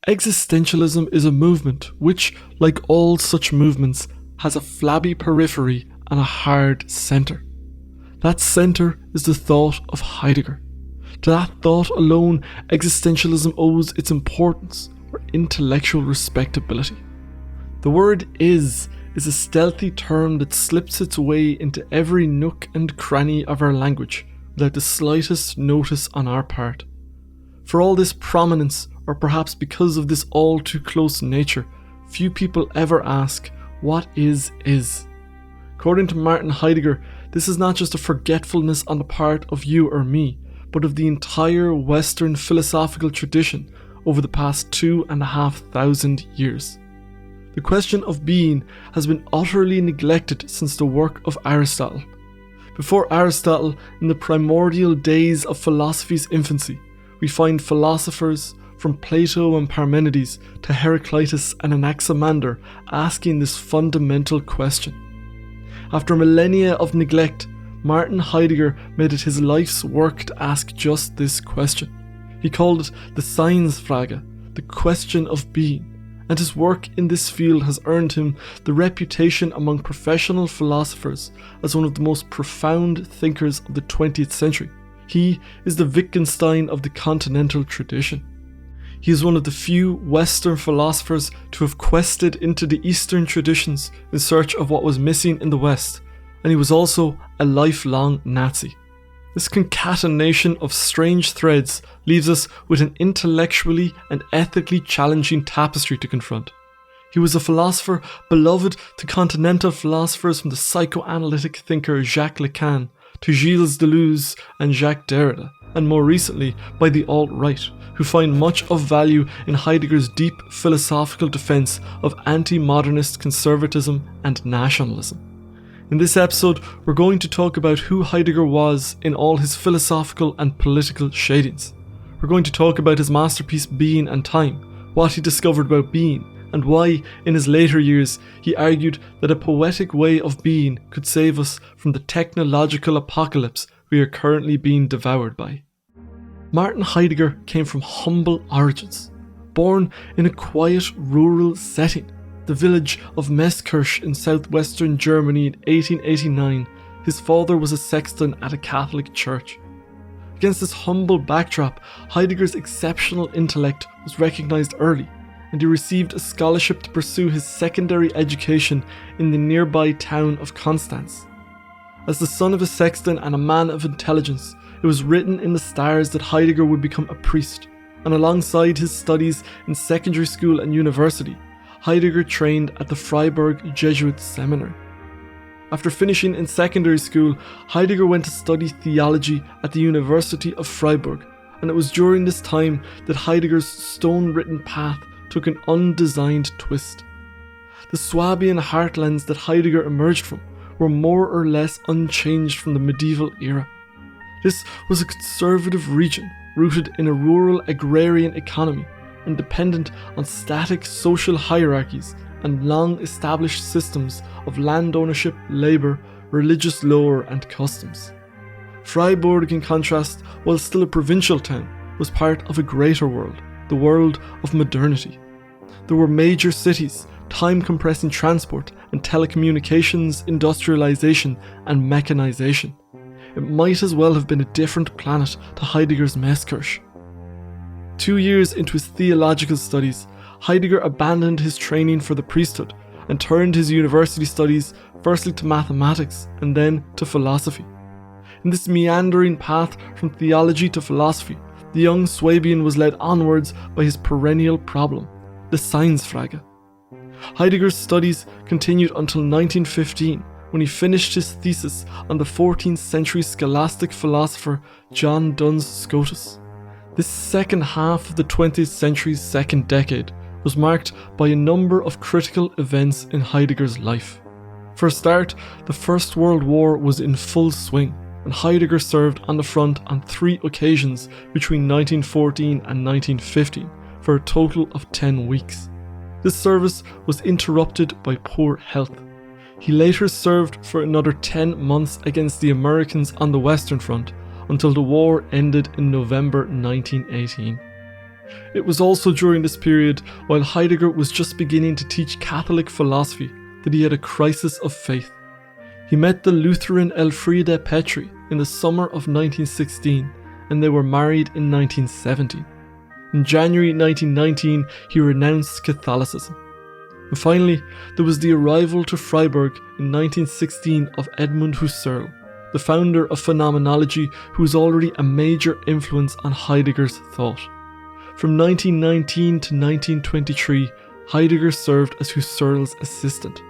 Existentialism is a movement which, like all such movements, has a flabby periphery and a hard centre. That centre is the thought of Heidegger. To that thought alone, existentialism owes its importance or intellectual respectability. The word is a stealthy term that slips its way into every nook and cranny of our language without the slightest notice on our part. For all this prominence, or perhaps because of this all too close nature, few people ever ask, what is? According to Martin Heidegger, this is not just a forgetfulness on the part of you or me, but of the entire Western philosophical tradition over the past 2,500 years. The question of being has been utterly neglected since the work of Aristotle. Before Aristotle, in the primordial days of philosophy's infancy, we find philosophers, from Plato and Parmenides to Heraclitus and Anaximander, asking this fundamental question. After millennia of neglect, Martin Heidegger made it his life's work to ask just this question. He called it the Seinsfrage, the question of being, and his work in this field has earned him the reputation among professional philosophers as one of the most profound thinkers of the 20th century. He is the Wittgenstein of the continental tradition. He is one of the few Western philosophers to have quested into the Eastern traditions in search of what was missing in the West, and he was also a lifelong Nazi. This concatenation of strange threads leaves us with an intellectually and ethically challenging tapestry to confront. He was a philosopher beloved to continental philosophers from the psychoanalytic thinker Jacques Lacan to Giles Deleuze and Jacques Derrida, and more recently by the alt-right, who find much of value in Heidegger's deep philosophical defense of anti-modernist conservatism and nationalism. In this episode, we're going to talk about who Heidegger was in all his philosophical and political shadings. We're going to talk about his masterpiece Being and Time, what he discovered about being, and why, in his later years, he argued that a poetic way of being could save us from the technological apocalypse we are currently being devoured by. Martin Heidegger came from humble origins. Born in a quiet rural setting, the village of Meßkirch in southwestern Germany in 1889, his father was a sexton at a Catholic church. Against this humble backdrop, Heidegger's exceptional intellect was recognized early, and he received a scholarship to pursue his secondary education in the nearby town of Constance. As the son of a sexton and a man of intelligence, it was written in the stars that Heidegger would become a priest, and alongside his studies in secondary school and university, Heidegger trained at the Freiburg Jesuit Seminary. After finishing in secondary school, Heidegger went to study theology at the University of Freiburg, and it was during this time that Heidegger's stone-written path took an undesigned twist. The Swabian heartlands that Heidegger emerged from were more or less unchanged from the medieval era. This was a conservative region rooted in a rural agrarian economy and dependent on static social hierarchies and long-established systems of land ownership, labour, religious lore and customs. Freiburg, in contrast, while still a provincial town, was part of a greater world, the world of modernity. There were major cities, time-compressing transport and telecommunications, industrialisation and mechanisation. It might as well have been a different planet to Heidegger's Meßkirch. 2 years into his theological studies, Heidegger abandoned his training for the priesthood and turned his university studies firstly to mathematics and then to philosophy. In this meandering path from theology to philosophy, the young Swabian was led onwards by his perennial problem, the Seinsfrage. Heidegger's studies continued until 1915, when he finished his thesis on the 14th century scholastic philosopher John Duns Scotus. This second half of the 20th century's second decade was marked by a number of critical events in Heidegger's life. For a start, the First World War was in full swing, and Heidegger served on the front on 3 occasions between 1914 and 1915 for a total of 10 weeks. This service was interrupted by poor health. He later served for another 10 months against the Americans on the Western Front until the war ended in November 1918. It was also during this period, while Heidegger was just beginning to teach Catholic philosophy, that he had a crisis of faith. He met the Lutheran Elfriede Petri in the summer of 1916, and they were married in 1917. In January 1919, he renounced Catholicism. And finally, there was the arrival to Freiburg in 1916 of Edmund Husserl, the founder of phenomenology, who was already a major influence on Heidegger's thought. From 1919 to 1923, Heidegger served as Husserl's assistant.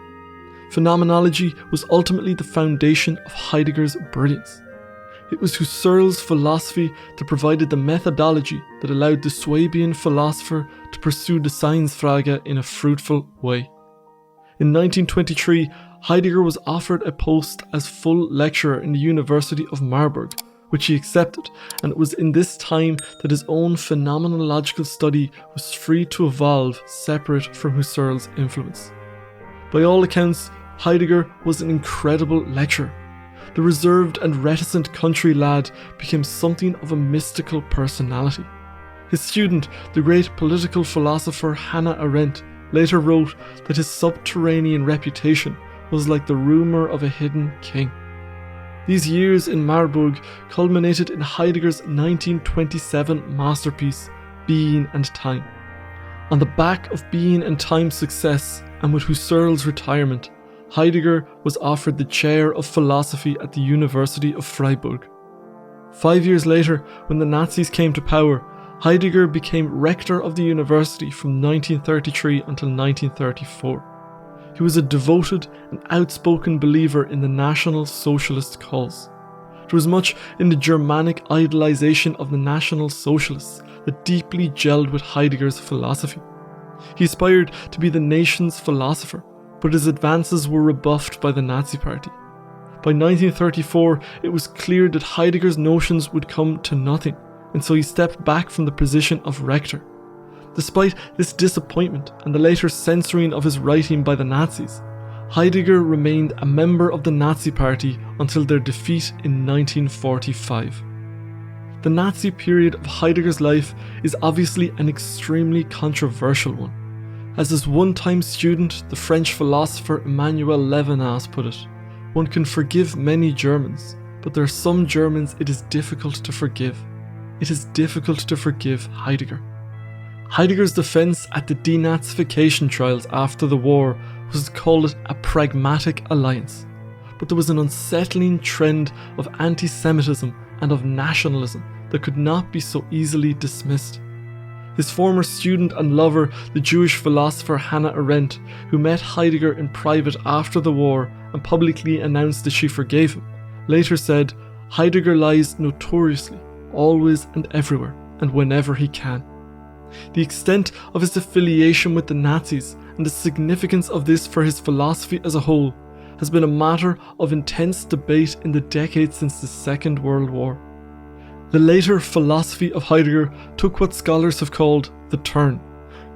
Phenomenology was ultimately the foundation of Heidegger's brilliance. It was Husserl's philosophy that provided the methodology that allowed the Swabian philosopher to pursue the Seinsfrage in a fruitful way. In 1923, Heidegger was offered a post as full lecturer in the University of Marburg, which he accepted, and it was in this time that his own phenomenological study was free to evolve separate from Husserl's influence. By all accounts, Heidegger was an incredible lecturer. The reserved and reticent country lad became something of a mystical personality. His student, the great political philosopher Hannah Arendt, later wrote that his subterranean reputation was like the rumour of a hidden king. These years in Marburg culminated in Heidegger's 1927 masterpiece, Being and Time. On the back of Being and Time's success, and with Husserl's retirement, Heidegger was offered the chair of philosophy at the University of Freiburg. 5 years later, when the Nazis came to power, Heidegger became rector of the university from 1933 until 1934. He was a devoted and outspoken believer in the National Socialist cause. There was much in the Germanic idolization of the National Socialists that deeply gelled with Heidegger's philosophy. He aspired to be the nation's philosopher, but his advances were rebuffed by the Nazi Party. By 1934, it was clear that Heidegger's notions would come to nothing, and so he stepped back from the position of rector. Despite this disappointment and the later censoring of his writing by the Nazis, Heidegger remained a member of the Nazi Party until their defeat in 1945. The Nazi period of Heidegger's life is obviously an extremely controversial one. As his one-time student, the French philosopher Emmanuel Levinas put it, one can forgive many Germans, but there are some Germans it is difficult to forgive. It is difficult to forgive Heidegger. Heidegger's defense at the denazification trials after the war was to call it a pragmatic alliance, but there was an unsettling trend of anti-Semitism and of nationalism that could not be so easily dismissed. His former student and lover, the Jewish philosopher Hannah Arendt, who met Heidegger in private after the war and publicly announced that she forgave him, later said, "Heidegger lies notoriously, always and everywhere, and whenever he can." The extent of his affiliation with the Nazis and the significance of this for his philosophy as a whole has been a matter of intense debate in the decades since the Second World War. The later philosophy of Heidegger took what scholars have called the turn,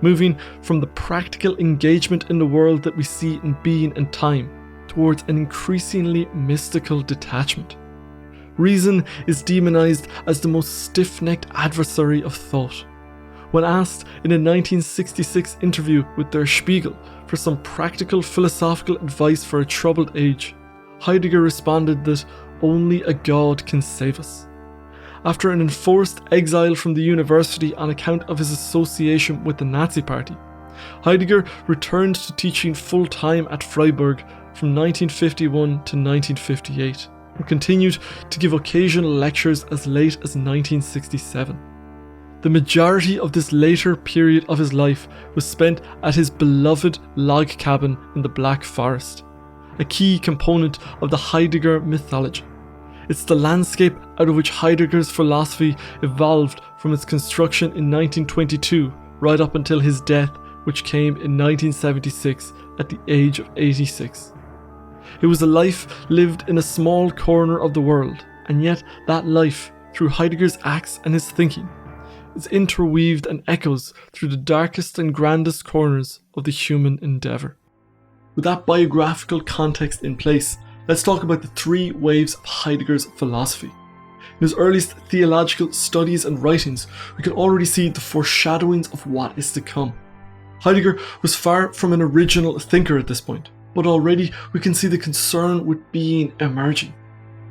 moving from the practical engagement in the world that we see in Being and Time towards an increasingly mystical detachment. Reason is demonized as the most stiff-necked adversary of thought. When asked in a 1966 interview with Der Spiegel for some practical philosophical advice for a troubled age, Heidegger responded that only a God can save us. After an enforced exile from the university on account of his association with the Nazi Party, Heidegger returned to teaching full-time at Freiburg from 1951 to 1958 and continued to give occasional lectures as late as 1967. The majority of this later period of his life was spent at his beloved log cabin in the Black Forest, a key component of the Heidegger mythology. It's the landscape out of which Heidegger's philosophy evolved from its construction in 1922 right up until his death, which came in 1976 at the age of 86. It was a life lived in a small corner of the world, and yet that life, through Heidegger's acts and his thinking, is interweaved and echoes through the darkest and grandest corners of the human endeavour. With that biographical context in place, let's talk about the three waves of Heidegger's philosophy. In his earliest theological studies and writings, we can already see the foreshadowings of what is to come. Heidegger was far from an original thinker at this point, but already we can see the concern with being emerging.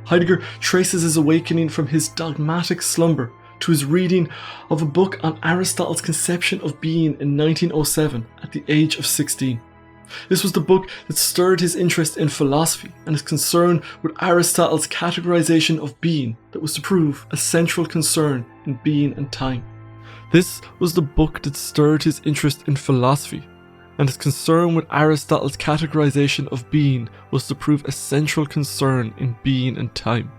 Heidegger traces his awakening from his dogmatic slumber to his reading of a book on Aristotle's conception of being in 1907 at the age of 16. This was the book that stirred his interest in philosophy and his concern with Aristotle's categorization of being that was to prove a central concern in being and time. This was the book that stirred his interest in philosophy, and his concern with Aristotle's categorization of being was to prove a central concern in being and time.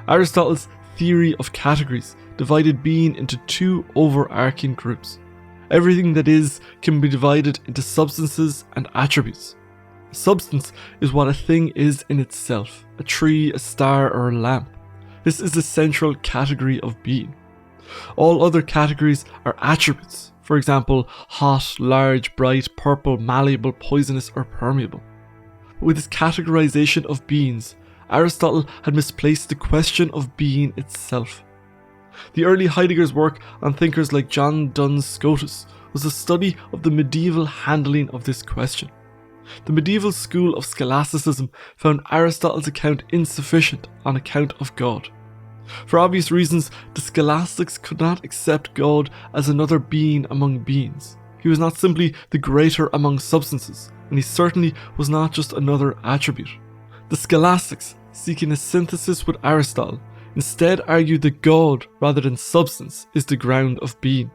Aristotle's theory of categories divided being into two overarching groups. Everything that is can be divided into substances and attributes. A substance is what a thing is in itself, a tree, a star, or a lamp. This is the central category of being. All other categories are attributes, for example, hot, large, bright, purple, malleable, poisonous, or permeable. But with his categorization of beings, Aristotle had misplaced the question of being itself. The early Heidegger's work on thinkers like John Duns Scotus was a study of the medieval handling of this question. The medieval school of scholasticism found Aristotle's account insufficient on account of God. For obvious reasons, the scholastics could not accept God as another being among beings. He was not simply the greater among substances, and he certainly was not just another attribute. The scholastics, seeking a synthesis with Aristotle, instead argued that God, rather than substance, is the ground of being.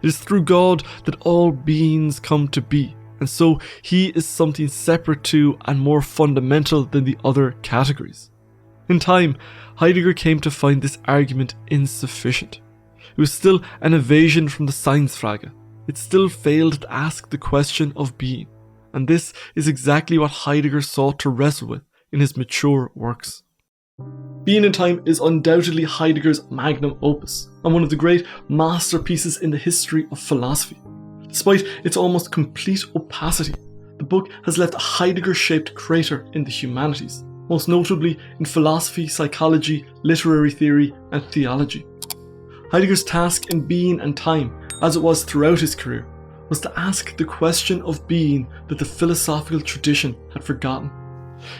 It is through God that all beings come to be, and so he is something separate to and more fundamental than the other categories. In time, Heidegger came to find this argument insufficient. It was still an evasion from the Seinsfrage. It still failed to ask the question of being, and this is exactly what Heidegger sought to wrestle with in his mature works. Being and Time is undoubtedly Heidegger's magnum opus, and one of the great masterpieces in the history of philosophy. Despite its almost complete opacity, the book has left a Heidegger-shaped crater in the humanities, most notably in philosophy, psychology, literary theory, and theology. Heidegger's task in Being and Time, as it was throughout his career, was to ask the question of being that the philosophical tradition had forgotten.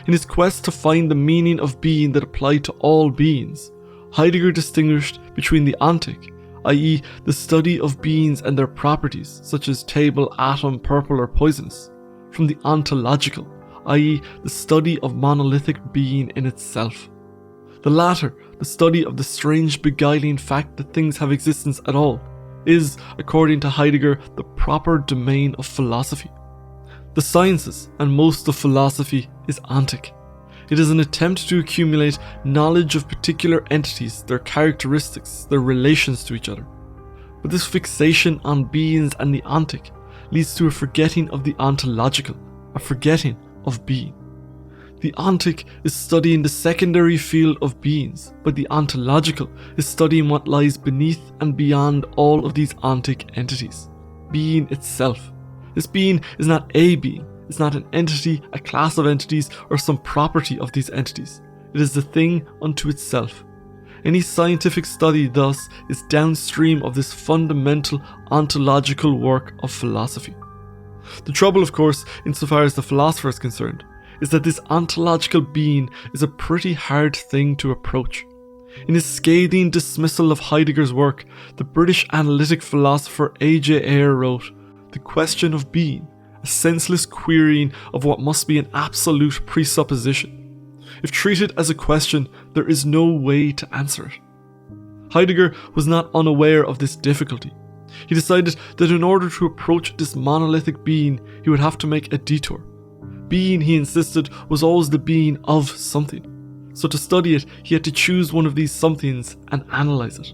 In his quest to find the meaning of being that applied to all beings, Heidegger distinguished between the ontic, i.e. the study of beings and their properties, such as table, atom, purple, or poisonous, from the ontological, i.e. the study of monolithic being in itself. The latter, the study of the strange beguiling fact that things have existence at all, is, according to Heidegger, the proper domain of philosophy. The sciences, and most of philosophy, is ontic. It is an attempt to accumulate knowledge of particular entities, their characteristics, their relations to each other. But this fixation on beings and the ontic leads to a forgetting of the ontological, a forgetting of being. The ontic is studying the secondary field of beings, but the ontological is studying what lies beneath and beyond all of these ontic entities, being itself. This being is not a being, it's not an entity, a class of entities, or some property of these entities. It is the thing unto itself. Any scientific study, thus, is downstream of this fundamental ontological work of philosophy. The trouble, of course, insofar as the philosopher is concerned, is that this ontological being is a pretty hard thing to approach. In his scathing dismissal of Heidegger's work, the British analytic philosopher A.J. Ayer wrote, "The question of being, a senseless querying of what must be an absolute presupposition. If treated as a question, there is no way to answer it." Heidegger was not unaware of this difficulty. He decided that in order to approach this monolithic being, he would have to make a detour. Being, he insisted, was always the being of something. So to study it, he had to choose one of these somethings and analyze it.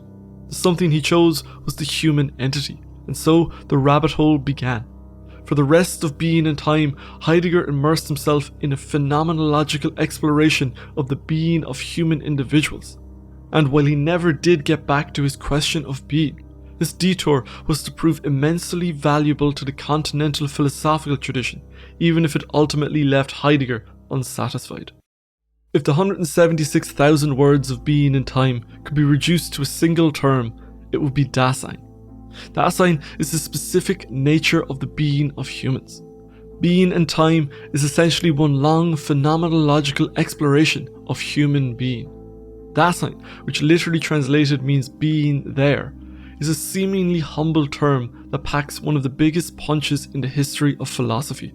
The something he chose was the human entity, and so the rabbit hole began. For the rest of Being and Time, Heidegger immersed himself in a phenomenological exploration of the being of human individuals. And while he never did get back to his question of being, this detour was to prove immensely valuable to the continental philosophical tradition, even if it ultimately left Heidegger unsatisfied. If the 176,000 words of being and time could be reduced to a single term, it would be Dasein. Dasein is the specific nature of the being of humans. Being and time is essentially one long phenomenological exploration of human being. Dasein, which literally translated means being there, is a seemingly humble term that packs one of the biggest punches in the history of philosophy.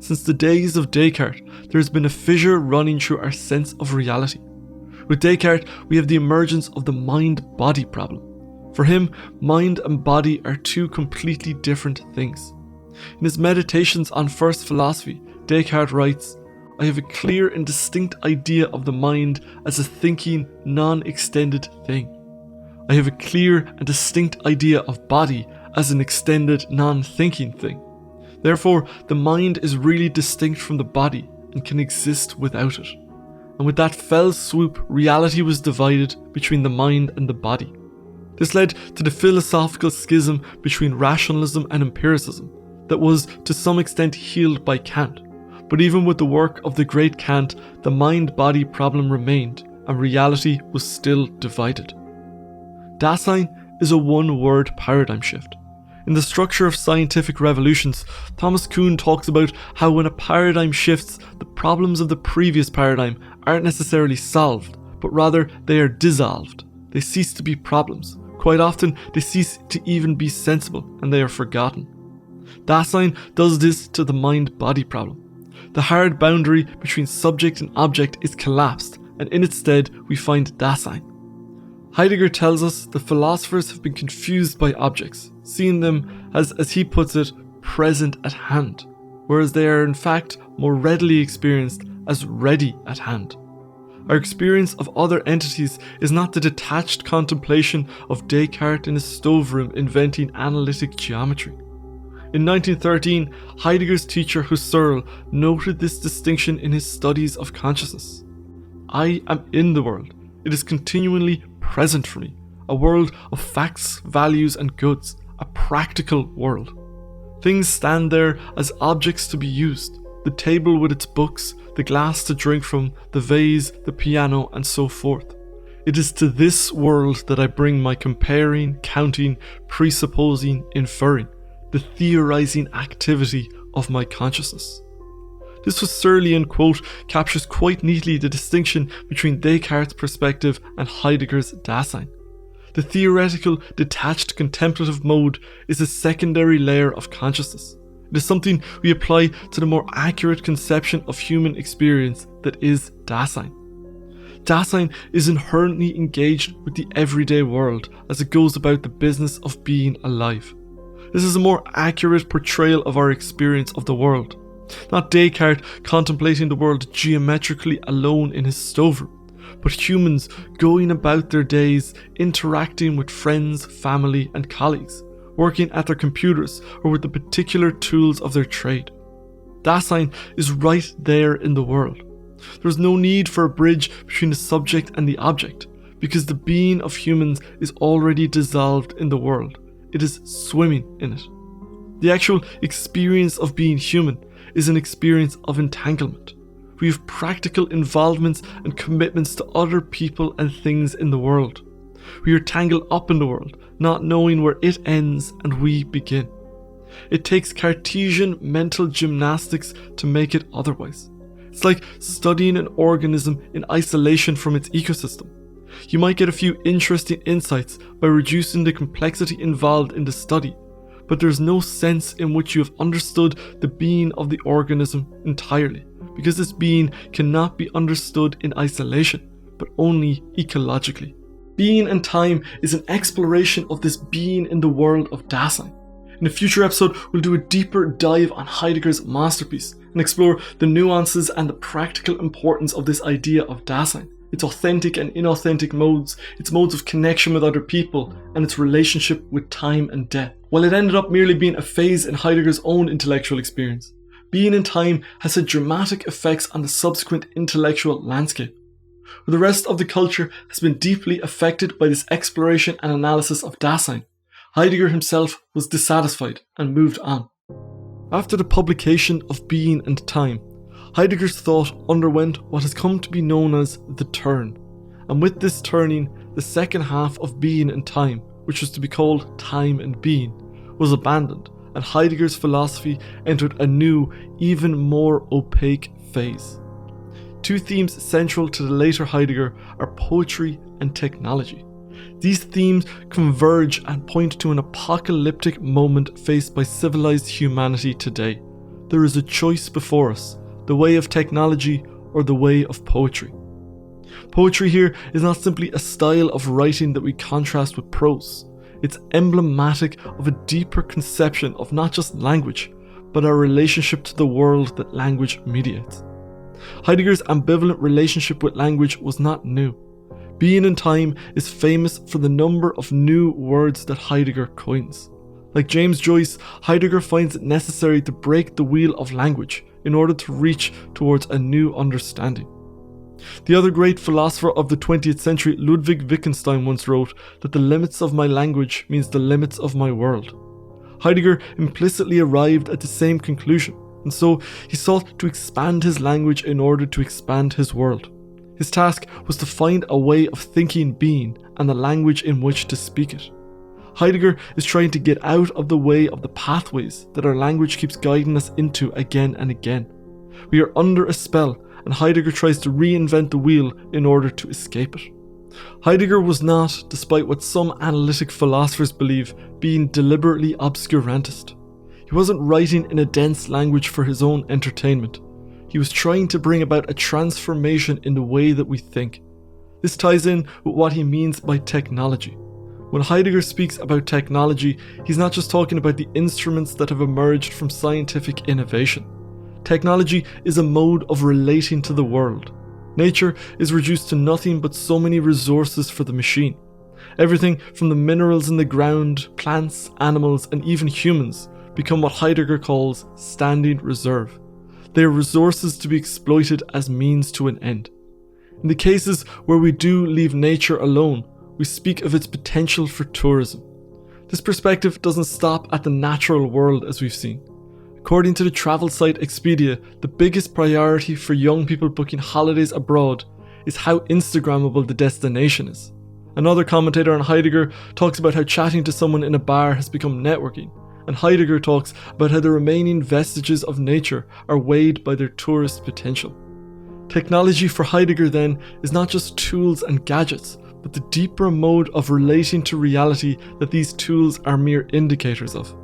Since the days of Descartes, there has been a fissure running through our sense of reality. With Descartes, we have the emergence of the mind-body problem. For him, mind and body are two completely different things. In his Meditations on First Philosophy, Descartes writes, "I have a clear and distinct idea of the mind as a thinking, non-extended thing. I have a clear and distinct idea of body as an extended, non-thinking thing. Therefore, the mind is really distinct from the body and can exist without it." And with that fell swoop, reality was divided between the mind and the body. This led to the philosophical schism between rationalism and empiricism that was to some extent healed by Kant. But even with the work of the great Kant, the mind-body problem remained and reality was still divided. Dasein is a one-word paradigm shift. In the Structure of Scientific Revolutions, Thomas Kuhn talks about how when a paradigm shifts, the problems of the previous paradigm aren't necessarily solved, but rather they are dissolved. They cease to be problems. Quite often, they cease to even be sensible, and they are forgotten. Dasein does this to the mind-body problem. The hard boundary between subject and object is collapsed, and in its stead, we find Dasein. Heidegger tells us that philosophers have been confused by objects, seeing them as he puts it, present at hand, whereas they are in fact more readily experienced as ready at hand. Our experience of other entities is not the detached contemplation of Descartes in his stoveroom inventing analytic geometry. In 1913, Heidegger's teacher Husserl noted this distinction in his studies of consciousness. "I am in the world. It is continually present for me, a world of facts, values and goods, a practical world. Things stand there as objects to be used, the table with its books, the glass to drink from, the vase, the piano and so forth. It is to this world that I bring my comparing, counting, presupposing, inferring, the theorizing activity of my consciousness." This Husserlian quote captures quite neatly the distinction between Descartes' perspective and Heidegger's Dasein. The theoretical, detached contemplative mode is a secondary layer of consciousness. It is something we apply to the more accurate conception of human experience that is Dasein. Dasein is inherently engaged with the everyday world as it goes about the business of being alive. This is a more accurate portrayal of our experience of the world. Not Descartes contemplating the world geometrically alone in his stoveroom, but humans going about their days interacting with friends, family and colleagues, working at their computers or with the particular tools of their trade. Dasein is right there in the world. There is no need for a bridge between the subject and the object, because the being of humans is already dissolved in the world. It is swimming in it. The actual experience of being human is an experience of entanglement. We have practical involvements and commitments to other people and things in the world. We are tangled up in the world, not knowing where it ends and we begin. It takes Cartesian mental gymnastics to make it otherwise. It's like studying an organism in isolation from its ecosystem. You might get a few interesting insights by reducing the complexity involved in the study, but there's no sense in which you have understood the being of the organism entirely, because this being cannot be understood in isolation, but only ecologically. Being and time is an exploration of this being in the world of Dasein. In a future episode, we'll do a deeper dive on Heidegger's masterpiece and explore the nuances and the practical importance of this idea of Dasein, its authentic and inauthentic modes, its modes of connection with other people, and its relationship with time and death. While it ended up merely being a phase in Heidegger's own intellectual experience, being in time has had dramatic effects on the subsequent intellectual landscape. Where the rest of the culture has been deeply affected by this exploration and analysis of Dasein, Heidegger himself was dissatisfied and moved on. After the publication of Being and Time, Heidegger's thought underwent what has come to be known as the turn, and with this turning, the second half of Being and Time, which was to be called Time and Being, was abandoned, and Heidegger's philosophy entered a new, even more opaque phase. Two themes central to the later Heidegger are poetry and technology. These themes converge and point to an apocalyptic moment faced by civilized humanity today. There is a choice before us, the way of technology or the way of poetry. Poetry here is not simply a style of writing that we contrast with prose. It's emblematic of a deeper conception of not just language, but our relationship to the world that language mediates. Heidegger's ambivalent relationship with language was not new. Being and Time is famous for the number of new words that Heidegger coins. Like James Joyce, Heidegger finds it necessary to break the wheel of language in order to reach towards a new understanding. The other great philosopher of the 20th century, Ludwig Wittgenstein, once wrote that the limits of my language means the limits of my world. Heidegger implicitly arrived at the same conclusion, and so he sought to expand his language in order to expand his world. His task was to find a way of thinking being and the language in which to speak it. Heidegger is trying to get out of the way of the pathways that our language keeps guiding us into again and again. We are under a spell, and Heidegger tries to reinvent the wheel in order to escape it. Heidegger was not, despite what some analytic philosophers believe, being deliberately obscurantist. He wasn't writing in a dense language for his own entertainment. He was trying to bring about a transformation in the way that we think. This ties in with what he means by technology. When Heidegger speaks about technology, he's not just talking about the instruments that have emerged from scientific innovation. Technology is a mode of relating to the world. Nature is reduced to nothing but so many resources for the machine. Everything from the minerals in the ground, plants, animals, and even humans become what Heidegger calls standing reserve. They are resources to be exploited as means to an end. In the cases where we do leave nature alone, we speak of its potential for tourism. This perspective doesn't stop at the natural world as we've seen. According to the travel site Expedia, the biggest priority for young people booking holidays abroad is how Instagrammable the destination is. Another commentator on Heidegger talks about how chatting to someone in a bar has become networking, and Heidegger talks about how the remaining vestiges of nature are weighed by their tourist potential. Technology for Heidegger then is not just tools and gadgets, but the deeper mode of relating to reality that these tools are mere indicators of.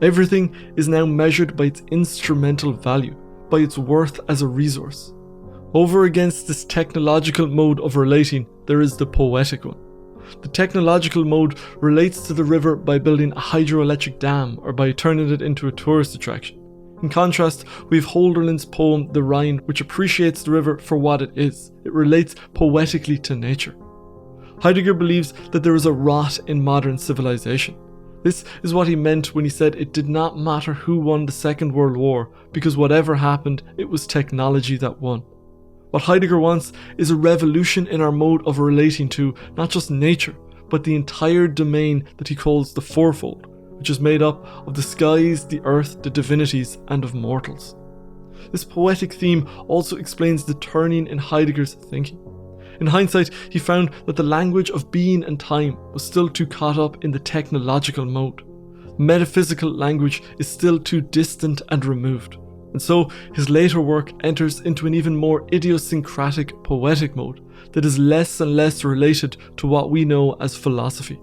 Everything is now measured by its instrumental value, by its worth as a resource. Over against this technological mode of relating, there is the poetic one. The technological mode relates to the river by building a hydroelectric dam or by turning it into a tourist attraction. In contrast, we have Hölderlin's poem The Rhine, which appreciates the river for what it is. It relates poetically to nature. Heidegger believes that there is a rot in modern civilization. This is what he meant when he said it did not matter who won the Second World War, because whatever happened, it was technology that won. What Heidegger wants is a revolution in our mode of relating to not just nature, but the entire domain that he calls the fourfold, which is made up of the skies, the earth, the divinities, and of mortals. This poetic theme also explains the turning in Heidegger's thinking. In hindsight, he found that the language of being and time was still too caught up in the technological mode. Metaphysical language is still too distant and removed, and so his later work enters into an even more idiosyncratic poetic mode that is less and less related to what we know as philosophy.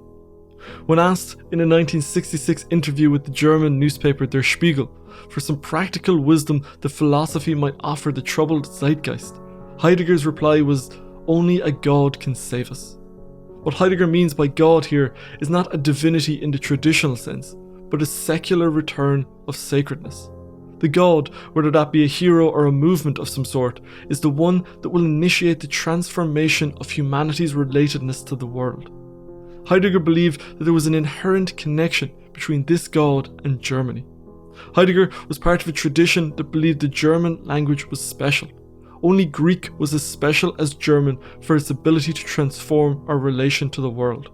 When asked in a 1966 interview with the German newspaper Der Spiegel for some practical wisdom that philosophy might offer the troubled zeitgeist, Heidegger's reply was, "Only a God can save us." What Heidegger means by God here is not a divinity in the traditional sense, but a secular return of sacredness. The God, whether that be a hero or a movement of some sort, is the one that will initiate the transformation of humanity's relatedness to the world. Heidegger believed that there was an inherent connection between this God and Germany. Heidegger was part of a tradition that believed the German language was special. Only Greek was as special as German for its ability to transform our relation to the world.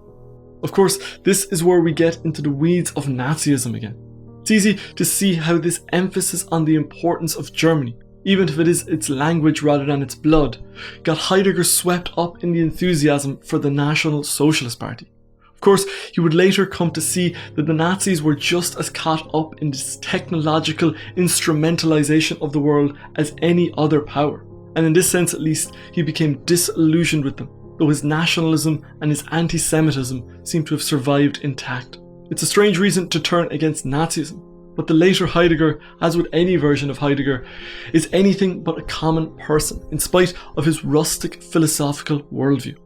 Of course, this is where we get into the weeds of Nazism again. It's easy to see how this emphasis on the importance of Germany, even if it is its language rather than its blood, got Heidegger swept up in the enthusiasm for the National Socialist Party. Of course, he would later come to see that the Nazis were just as caught up in this technological instrumentalization of the world as any other power, and in this sense at least, he became disillusioned with them, though his nationalism and his anti-Semitism seem to have survived intact. It's a strange reason to turn against Nazism, but the later Heidegger, as with any version of Heidegger, is anything but a common person, in spite of his rustic philosophical worldview.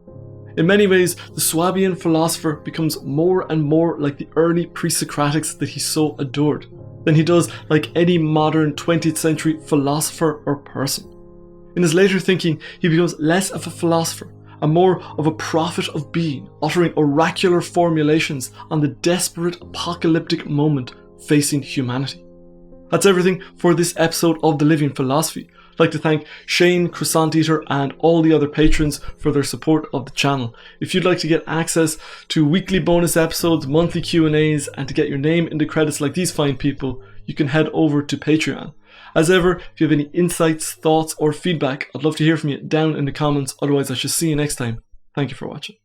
In many ways, the Swabian philosopher becomes more and more like the early pre-Socratics that he so adored, than he does like any modern 20th century philosopher or person. In his later thinking, he becomes less of a philosopher and more of a prophet of being, uttering oracular formulations on the desperate apocalyptic moment facing humanity. That's everything for this episode of The Living Philosophy. I'd like to thank Shane, Croissant Eater and all the other patrons for their support of the channel. If you'd like to get access to weekly bonus episodes, monthly Q&As and to get your name in the credits like these fine people, you can head over to Patreon. As ever, if you have any insights, thoughts or feedback, I'd love to hear from you down in the comments. Otherwise, I shall see you next time. Thank you for watching.